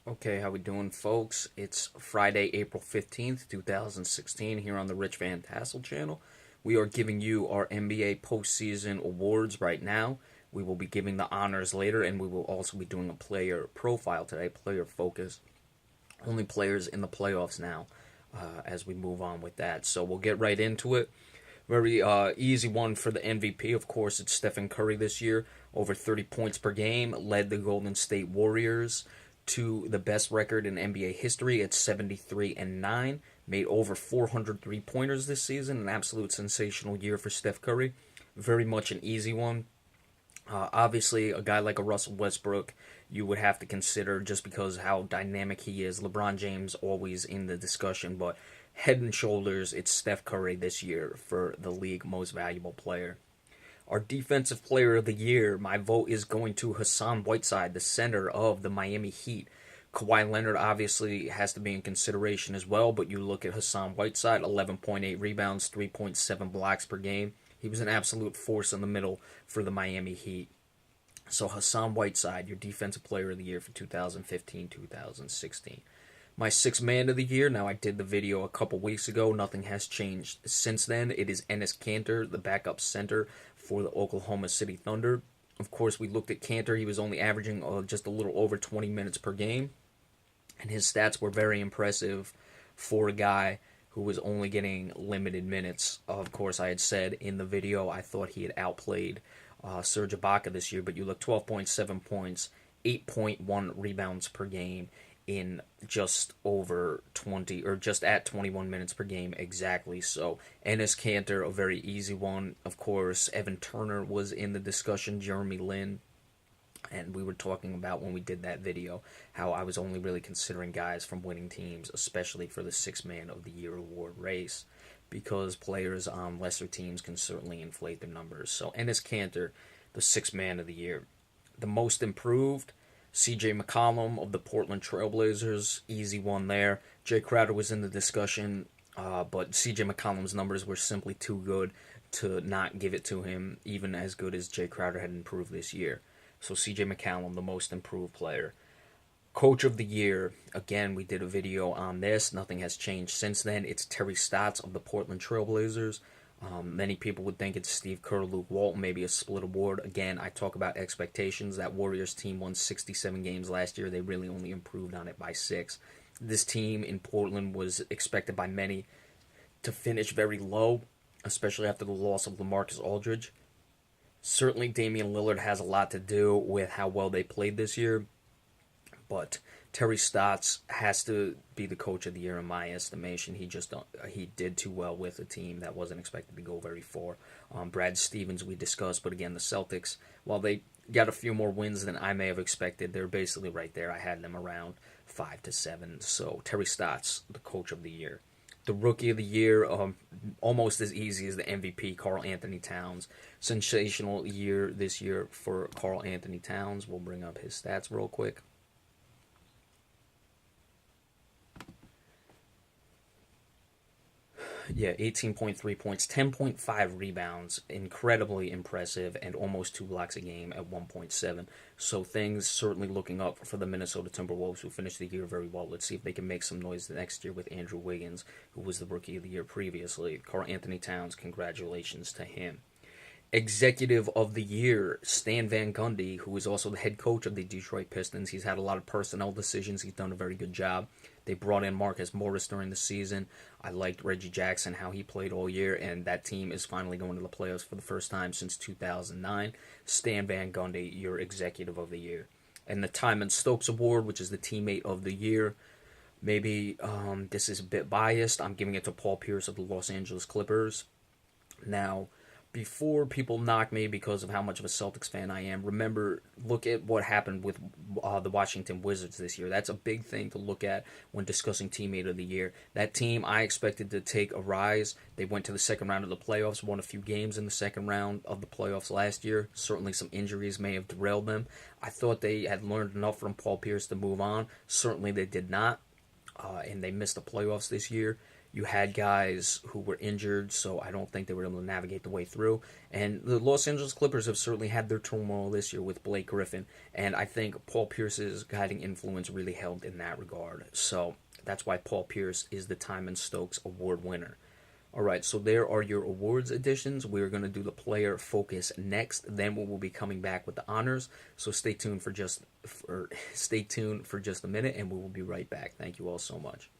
Okay, how we doing, folks? It's Friday, April 15th, 2016, here on the Rich Van Tassel channel. We are giving you our NBA Postseason Awards right now. We will be giving the honors later, and we will also be doing a player profile today, player focus. Only players in the playoffs now as we move on with that. So we'll get right into it. Very easy one for the MVP. Of course, it's Stephen Curry this year. Over 30 points per game. Led the Golden State Warriors to the best record in NBA history at 73-9. Made over 400 three-pointers this season. An absolute sensational year for Steph Curry. Very much an easy one. Obviously, a guy like a Russell Westbrook, you would have to consider just because how dynamic he is. LeBron James always in the discussion, but head and shoulders, it's Steph Curry this year for the league most valuable player. Our defensive player of the year, my vote is going to Hassan Whiteside, the center of the Miami Heat. Kawhi Leonard obviously has to be in consideration as well, but you look at Hassan Whiteside, 11.8 rebounds, 3.7 blocks per game. He was an absolute force in the middle for the Miami Heat. So Hassan Whiteside, your defensive player of the year for 2015-2016. My sixth man of the year, now I did the video a couple weeks ago. Nothing has changed since then. It is Enes Kanter, the backup center for the Oklahoma City Thunder. Of course, we looked at Kanter. He was only averaging just a little over 20 minutes per game. And his stats were very impressive for a guy who was only getting limited minutes. Of course, I had said in the video I thought he had outplayed Serge Ibaka this year, but you look 12.7 points, 8.1 rebounds per game in just over 20 or just at 21 minutes per game exactly. So Enes Kanter, a very easy one. Of course, Evan Turner was in the discussion, Jeremy Lin, and we were talking about when we did that video how I was only really considering guys from winning teams, especially for the Sixth Man of the Year award race, because players on lesser teams can certainly inflate their numbers. So Enes Kanter, the Sixth Man of the Year. The most improved, C.J. McCollum of the Portland Trailblazers, easy one there. Jay Crowder was in the discussion, but C.J. McCollum's numbers were simply too good to not give it to him, even as good as Jay Crowder had improved this year. So C.J. McCollum, the most improved player. Coach of the Year, again, we did a video on this. Nothing has changed since then. It's Terry Stotts of the Portland Trailblazers. Many people would think it's Steve Kerr, Luke Walton, maybe a split award. Again, I talk about expectations. That Warriors team won 67 games last year. They really only improved on it by 6. This team in Portland was expected by many to finish very low, especially after the loss of LaMarcus Aldridge. Certainly, Damian Lillard has a lot to do with how well they played this year, but Terry Stotts has to be the coach of the year in my estimation. He did too well with a team that wasn't expected to go very far. Brad Stevens we discussed, but again the Celtics, while they got a few more wins than I may have expected, they're basically right there. I had them around 5-7. So Terry Stotts, the coach of the year. The rookie of the year, almost as easy as the MVP, Karl Anthony Towns. Sensational year this year for Karl Anthony Towns. We'll bring up his stats real quick. Yeah, 18.3 points, 10.5 rebounds, incredibly impressive, and almost 2 blocks a game at 1.7. So things certainly looking up for the Minnesota Timberwolves, who finished the year very well. Let's see if they can make some noise the next year with Andrew Wiggins, who was the Rookie of the Year previously. Karl Anthony Towns, congratulations to him. Executive of the Year, Stan Van Gundy, who is also the head coach of the Detroit Pistons. He's had a lot of personnel decisions. He's done a very good job. They brought in Marcus Morris during the season. I liked Reggie Jackson, how he played all year, and that team is finally going to the playoffs for the first time since 2009. Stan Van Gundy, your Executive of the Year. And the Tymon Stokes Award, which is the Teammate of the Year. Maybe this is a bit biased. I'm giving it to Paul Pierce of the Los Angeles Clippers. Now, before people knock me because of how much of a Celtics fan I am, remember, look at what happened with the Washington Wizards this year. That's a big thing to look at when discussing Teammate of the Year. That team I expected to take a rise. They went to the second round of the playoffs, won a few games in the second round of the playoffs last year. Certainly some injuries may have derailed them. I thought they had learned enough from Paul Pierce to move on. Certainly they did not, and they missed the playoffs this year. You had guys who were injured, so I don't think they were able to navigate the way through. And the Los Angeles Clippers have certainly had their turmoil this year with Blake Griffin, and I think Paul Pierce's guiding influence really helped in that regard. So that's why Paul Pierce is the Timon Stokes Award winner. All right, so there are your awards editions. We're going to do the player focus next. Then we will be coming back with the honors. So stay tuned for just a minute, and we will be right back. Thank you all so much.